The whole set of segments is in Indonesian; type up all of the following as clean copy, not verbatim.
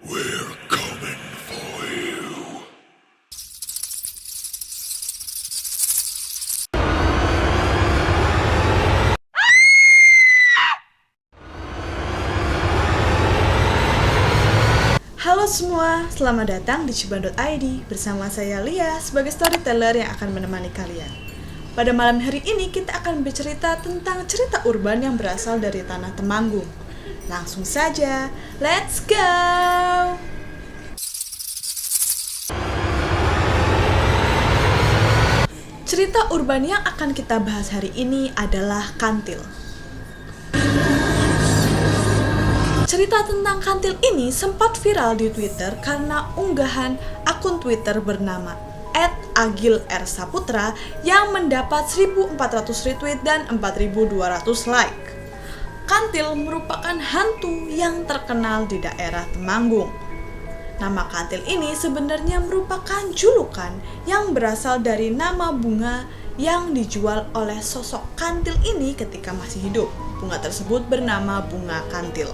We're coming for you. Halo semua, selamat datang di Cuban.id. Bersama saya Lia sebagai storyteller yang akan menemani kalian. Pada malam hari ini kita akan bercerita tentang cerita urban yang berasal dari tanah Temanggung. Langsung saja, let's go! Cerita urban yang akan kita bahas hari ini adalah Kantil. Cerita tentang Kantil ini sempat viral di Twitter karena unggahan akun Twitter bernama @agilrsaputra yang mendapat 1.400 retweet dan 4.200 like. Kantil merupakan hantu yang terkenal di daerah Temanggung. Nama Kantil ini sebenarnya merupakan julukan yang berasal dari nama bunga yang dijual oleh sosok Kantil ini ketika masih hidup. Bunga tersebut bernama bunga Kantil.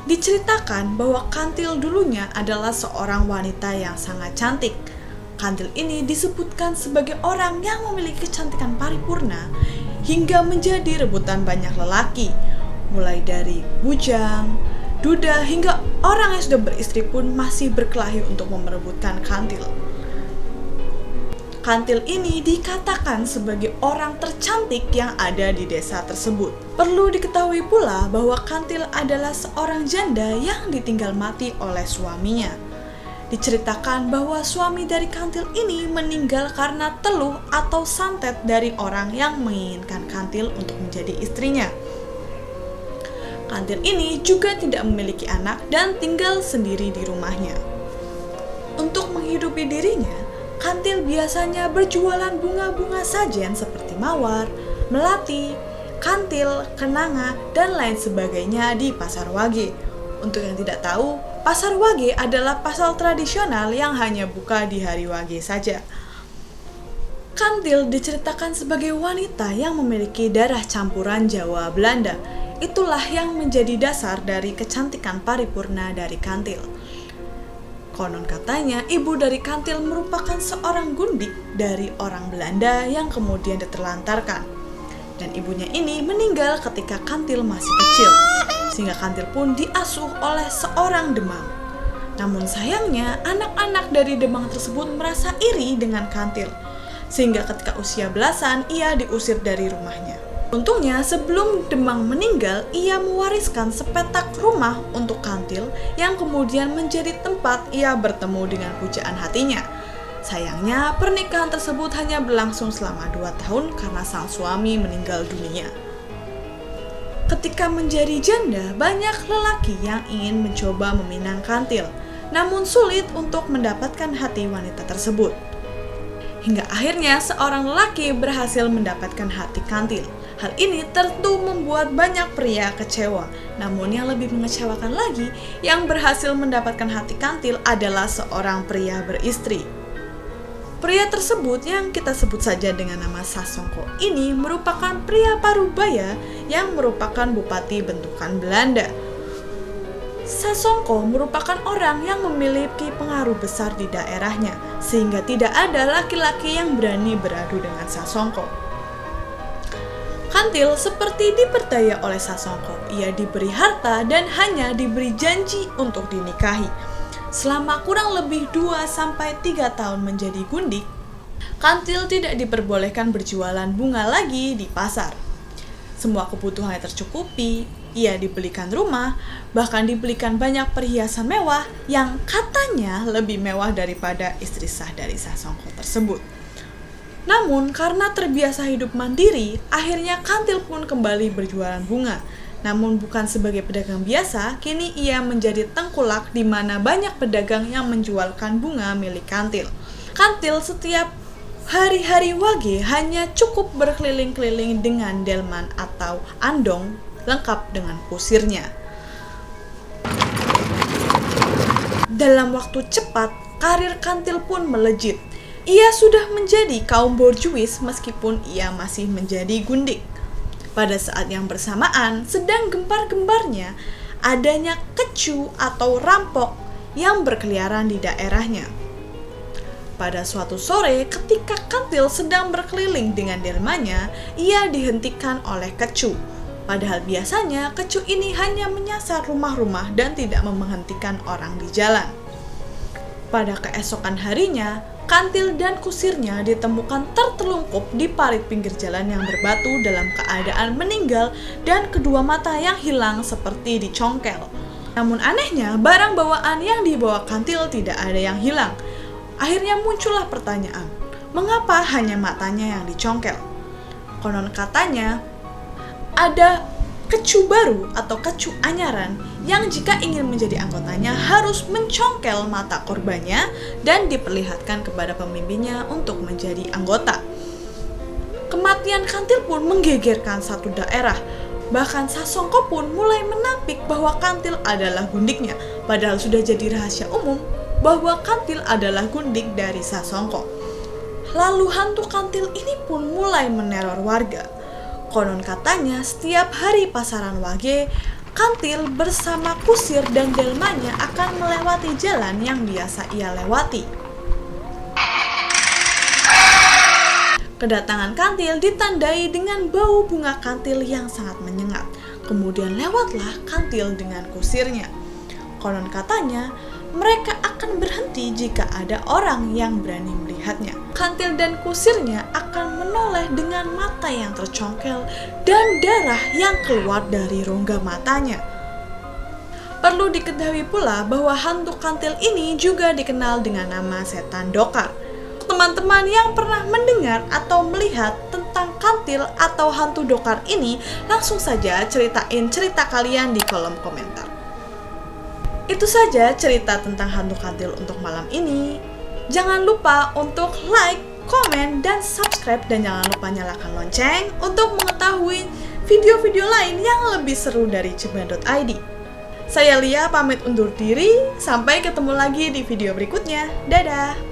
Diceritakan bahwa Kantil dulunya adalah seorang wanita yang sangat cantik. Kantil ini disebutkan sebagai orang yang memiliki kecantikan paripurna hingga menjadi rebutan banyak lelaki, mulai dari bujang, duda, hingga orang yang sudah beristri pun masih berkelahi untuk merebutkan Kantil. Kantil ini dikatakan sebagai orang tercantik yang ada di desa tersebut. Perlu diketahui pula bahwa Kantil adalah seorang janda yang ditinggal mati oleh suaminya. Diceritakan bahwa suami dari Kantil ini meninggal karena teluh atau santet dari orang yang menginginkan Kantil untuk menjadi istrinya. Kantil ini juga tidak memiliki anak dan tinggal sendiri di rumahnya. Untuk menghidupi dirinya, Kantil biasanya berjualan bunga-bunga sajen seperti mawar, melati, kantil, kenanga, dan lain sebagainya di Pasar Wage. Untuk yang tidak tahu, Pasar Wage adalah pasar tradisional yang hanya buka di hari Wage saja. Kantil diceritakan sebagai wanita yang memiliki darah campuran Jawa Belanda. Itulah yang menjadi dasar dari kecantikan paripurna dari Kantil. Konon katanya, ibu dari Kantil merupakan seorang gundik dari orang Belanda yang kemudian diterlantarkan. Dan ibunya ini meninggal ketika Kantil masih kecil, sehingga Kantil pun diasuh oleh seorang Demang. Namun sayangnya, anak-anak dari Demang tersebut merasa iri dengan Kantil, sehingga ketika usia belasan, ia diusir dari rumahnya. Untungnya sebelum Demang meninggal, ia mewariskan sepetak rumah untuk Kantil yang kemudian menjadi tempat ia bertemu dengan pujaan hatinya. Sayangnya pernikahan tersebut hanya berlangsung selama 2 tahun karena sang suami meninggal dunia. Ketika menjadi janda, banyak lelaki yang ingin mencoba meminang Kantil, namun sulit untuk mendapatkan hati wanita tersebut. Hingga akhirnya seorang lelaki berhasil mendapatkan hati Kantil. Hal ini tentu membuat banyak pria kecewa. Namun yang lebih mengecewakan lagi, yang berhasil mendapatkan hati Kantil adalah seorang pria beristri. Pria tersebut yang kita sebut saja dengan nama Sasongko ini merupakan pria Parubaya yang merupakan bupati bentukan Belanda. Sasongko merupakan orang yang memiliki pengaruh besar di daerahnya, sehingga tidak ada laki-laki yang berani beradu dengan Sasongko. Kantil seperti diperdaya oleh Sasongko. Ia diberi harta dan hanya diberi janji untuk dinikahi. Selama kurang lebih 2-3 tahun menjadi gundik, Kantil tidak diperbolehkan berjualan bunga lagi di pasar. Semua kebutuhannya tercukupi, ia dibelikan rumah, bahkan dibelikan banyak perhiasan mewah yang katanya lebih mewah daripada istri sah dari Sasongko tersebut. Namun karena terbiasa hidup mandiri, akhirnya Kantil pun kembali berjualan bunga. Namun bukan sebagai pedagang biasa, kini ia menjadi tengkulak di mana banyak pedagang yang menjualkan bunga milik Kantil. Kantil setiap hari-hari Wage hanya cukup berkeliling-keliling dengan delman atau andong lengkap dengan kusirnya. Dalam waktu cepat, karir Kantil pun melejit. Ia sudah menjadi kaum borjuis meskipun ia masih menjadi gundik. Pada saat yang bersamaan, sedang gembar-gembarnya adanya kecu atau rampok yang berkeliaran di daerahnya. Pada suatu sore, ketika Kantil sedang berkeliling dengan delmanya, ia dihentikan oleh kecu. Padahal biasanya kecu ini hanya menyasar rumah-rumah dan tidak menghentikan orang di jalan. Pada keesokan harinya, Kantil dan kusirnya ditemukan tertelungkup di parit pinggir jalan yang berbatu dalam keadaan meninggal dan kedua mata yang hilang seperti dicongkel. Namun anehnya, barang bawaan yang dibawa Kantil tidak ada yang hilang. Akhirnya muncullah pertanyaan, mengapa hanya matanya yang dicongkel? Konon katanya, ada kecu baru atau kecu anyaran yang jika ingin menjadi anggotanya harus mencongkel mata korbannya dan diperlihatkan kepada pemimpinnya untuk menjadi anggota. Kematian Kantil pun menggegerkan satu daerah. Bahkan Sasongko pun mulai menampik bahwa Kantil adalah gundiknya, padahal sudah jadi rahasia umum bahwa Kantil adalah gundik dari Sasongko. Lalu hantu Kantil ini pun mulai meneror warga. Konon katanya setiap hari pasaran Wage, Kantil bersama kusir dan delmanya akan melewati jalan yang biasa ia lewati. Kedatangan Kantil ditandai dengan bau bunga kantil yang sangat menyengat. Kemudian lewatlah Kantil dengan kusirnya. Konon katanya, mereka akan berhenti jika ada orang yang berani melihatnya. Kantil dan kusirnya akan menoleh dengan mata yang tercongkel dan darah yang keluar dari rongga matanya. Perlu diketahui pula bahwa hantu Kantil ini juga dikenal dengan nama setan Dokar. Teman-teman yang pernah mendengar atau melihat tentang Kantil atau hantu Dokar ini, langsung saja ceritain cerita kalian di kolom komentar. Itu saja cerita tentang hantu Kantil untuk malam ini. Jangan lupa untuk like, komen, dan subscribe, dan jangan lupa nyalakan lonceng untuk mengetahui video-video lain yang lebih seru dari Ceban.id. Saya Lia pamit undur diri, sampai ketemu lagi di video berikutnya. Dadah!